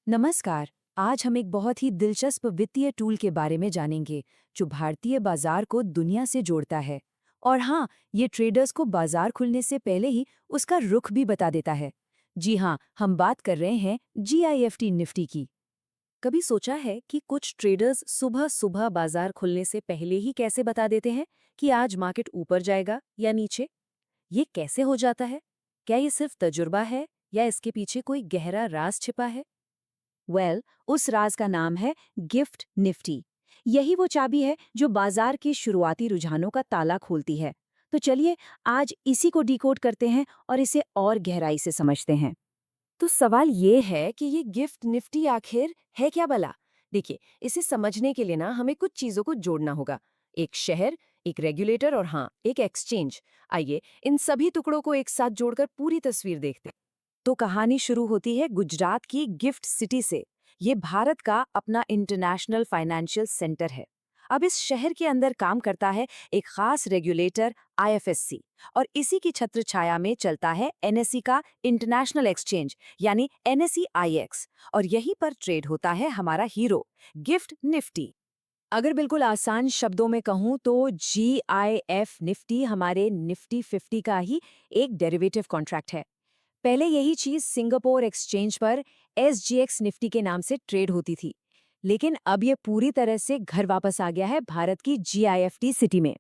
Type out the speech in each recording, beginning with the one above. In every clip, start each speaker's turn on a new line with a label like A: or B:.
A: नमस्कार। आज हम एक बहुत ही दिलचस्प वित्तीय टूल के बारे में जानेंगे जो भारतीय बाजार को दुनिया से जोड़ता है। और हाँ, ये ट्रेडर्स को बाजार खुलने से पहले ही उसका रुख भी बता देता है। जी हाँ, हम बात कर रहे हैं GIFT निफ्टी की। कभी सोचा है कि कुछ ट्रेडर्स सुबह सुबह बाजार खुलने से पहले ही कैसे बता देते हैं कि आज मार्केट ऊपर जाएगा या नीचे? ये कैसे हो जाता है? क्या ये सिर्फ तजुर्बा है या इसके पीछे कोई गहरा राज छिपा है? उस राज का नाम है गिफ्ट निफ्टी। यही वो चाबी है जो बाजार के शुरुआती रुझानों का ताला खोलती है। तो चलिए आज इसी को डिकोड करते हैं और इसे और गहराई से समझते हैं। तो सवाल ये है कि ये गिफ्ट निफ्टी आखिर है क्या भला? देखिए, इसे समझने के लिए ना हमें कुछ चीजों को जोड़ना होगा। एक शहर, एक रेगुलेटर और हाँ, एक एक्सचेंज। आइए इन सभी टुकड़ों को एक साथ जोड़कर पूरी तस्वीर देखते हैं। तो कहानी शुरू होती है गुजरात की गिफ्ट सिटी से। ये भारत का अपना इंटरनेशनल फाइनेंशियल सेंटर है। अब इस शहर के अंदर काम करता है एक खास रेगुलेटर IFSC, और इसी की छत्र छाया में चलता है NSE का इंटरनेशनल एक्सचेंज यानी NSE IX। और यहीं पर ट्रेड होता है हमारा हीरो गिफ्ट निफ्टी। अगर बिल्कुल आसान शब्दों में कहूं तो GIF निफ्टी हमारे निफ्टी 50 का ही एक डेरिवेटिव कॉन्ट्रैक्ट है। पहले यही चीज सिंगापुर एक्सचेंज पर SGX निफ्टी के नाम से ट्रेड होती थी, लेकिन अब ये पूरी तरह से घर वापस आ गया है भारत की GIFT सिटी में।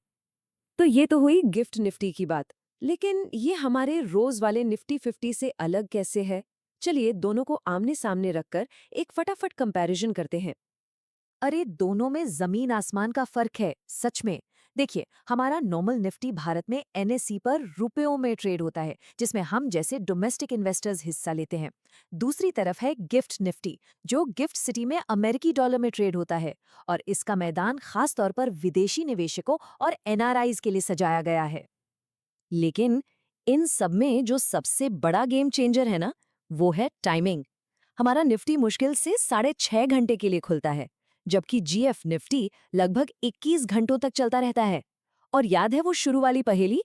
A: तो ये तो हुई गिफ्ट निफ्टी की बात, लेकिन ये हमारे रोज वाले निफ्टी 50 से अलग कैसे है? चलिए दोनों को आमने सामने रखकर एक फटाफट कंपैरिजन करते हैं। अरे दोनों में जमीन आसमान का फर्क है, सच में। देखिए, हमारा नॉर्मल निफ्टी भारत में NSE पर रुपयों में ट्रेड होता है, जिसमें हम जैसे डोमेस्टिक इन्वेस्टर्स हिस्सा लेते हैं। दूसरी तरफ है गिफ्ट निफ्टी, जो गिफ्ट सिटी में अमेरिकी डॉलर में ट्रेड होता है, और इसका मैदान खास तौर पर विदेशी निवेशकों और NRIs के लिए सजाया गया है। लेकिन इन सब में जो सबसे बड़ा गेम चेंजर है ना, वो है टाइमिंग। हमारा निफ्टी मुश्किल से 6.5 घंटे के लिए खुलता है, जबकि GF निफ्टी लगभग 21 घंटों तक चलता रहता है। और याद है वो शुरू वाली पहेली,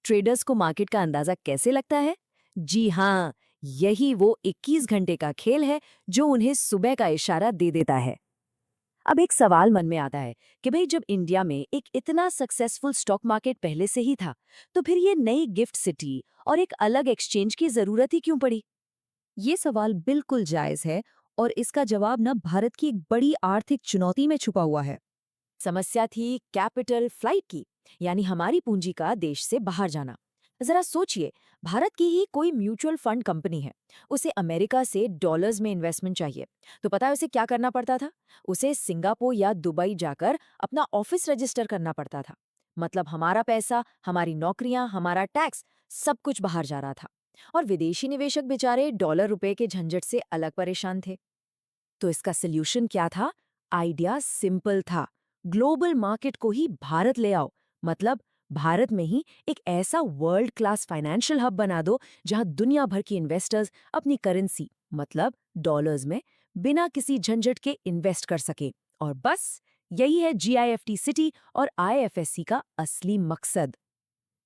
A: ट्रेडर्स को मार्केट का अंदाजा कैसे लगता है? जी हाँ, यही वो 21 घंटे का खेल है जो उन्हें सुबह का इशारा दे देता है। अब एक सवाल मन में आता है कि भाई जब इंडिया में एक इतना सक्सेसफुल स्टॉक मार्केट पहले से ही था, तो फिर ये नई गिफ्ट सिटी और एक अलग एक्सचेंज की जरूरत ही क्यों पड़ी? ये सवाल बिल्कुल जायज है, और इसका जवाब न भारत की एक बड़ी आर्थिक चुनौती में छुपा हुआ है। समस्या थी कैपिटल फ्लाइट की, यानी हमारी पूंजी का देश से बाहर जाना। जरा सोचिए, भारत की ही कोई म्यूचुअल फंड कंपनी है, उसे अमेरिका से डॉलर्स में इन्वेस्टमेंट चाहिए, तो पता है उसे क्या करना पड़ता था? उसे सिंगापुर या दुबई जाकर अपना ऑफिस रजिस्टर करना पड़ता था। मतलब हमारा पैसा, हमारी नौकरियां, हमारा टैक्स, सब कुछ बाहर जा रहा था। और विदेशी निवेशक बेचारे डॉलर रुपए के झंझट से अलग परेशान थे। तो इसका सल्यूशन क्या था? आइडिया सिंपल था, ग्लोबल मार्केट को ही भारत ले आओ। मतलब भारत में ही एक ऐसा वर्ल्ड क्लास फाइनेंशियल हब बना दो जहां दुनिया भर की इन्वेस्टर्स अपनी करेंसी, मतलब डॉलर्स में, बिना किसी झंझट के इन्वेस्ट कर सके। और बस यही है GIFT सिटी और IFSC का असली मकसद।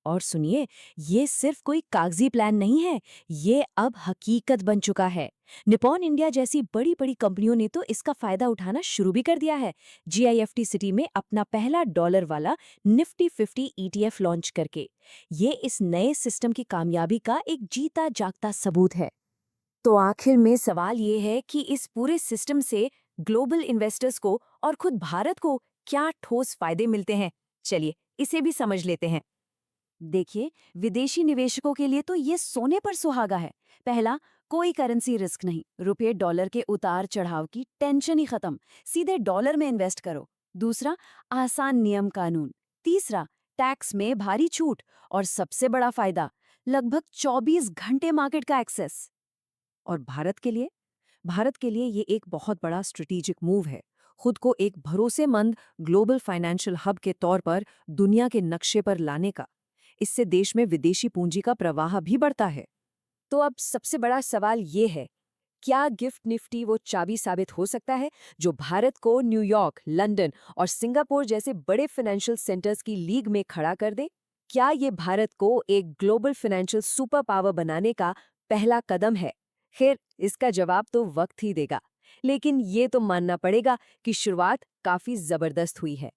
A: और सुनिए, ये सिर्फ कोई कागजी प्लान नहीं है, ये अब हकीकत बन चुका है। निपॉन इंडिया जैसी बड़ी बड़ी कंपनियों ने तो इसका फायदा उठाना शुरू भी कर दिया है, GIFT सिटी में अपना पहला डॉलर वाला निफ्टी 50 ETF लॉन्च करके। ये इस नए सिस्टम की कामयाबी का एक जीता जागता सबूत है। तो आखिर में सवाल ये है कि इस पूरे सिस्टम से ग्लोबल इन्वेस्टर्स को और खुद भारत को क्या ठोस फायदे मिलते हैं? चलिए इसे भी समझ लेते हैं। देखिए, विदेशी निवेशकों के लिए तो ये सोने पर सुहागा है। पहला, कोई करेंसी रिस्क नहीं, रुपये डॉलर के उतार चढ़ाव की टेंशन ही खत्म, सीधे डॉलर में इन्वेस्ट करो। दूसरा, आसान नियम कानून। तीसरा, टैक्स में भारी छूट। और सबसे बड़ा फायदा, लगभग 24 घंटे मार्केट का एक्सेस। और भारत के लिए ये एक बहुत बड़ा स्ट्रेटेजिक मूव है, खुद को एक भरोसेमंद ग्लोबल फाइनेंशियल हब के तौर पर दुनिया के नक्शे पर लाने का। इससे देश में विदेशी पूंजी का प्रवाह भी बढ़ता है। तो अब सबसे बड़ा सवाल ये है, क्या गिफ्ट निफ्टी वो चाबी साबित हो सकता है जो भारत को न्यूयॉर्क, लंदन और सिंगापुर जैसे बड़े फाइनेंशियल सेंटर्स की लीग में खड़ा कर दे? क्या ये भारत को एक ग्लोबल फाइनेंशियल सुपर पावर बनाने का पहला कदम है?
B: खैर, इसका जवाब तो वक्त ही देगा। लेकिन ये तो मानना पड़ेगा कि शुरुआत काफी जबरदस्त हुई है।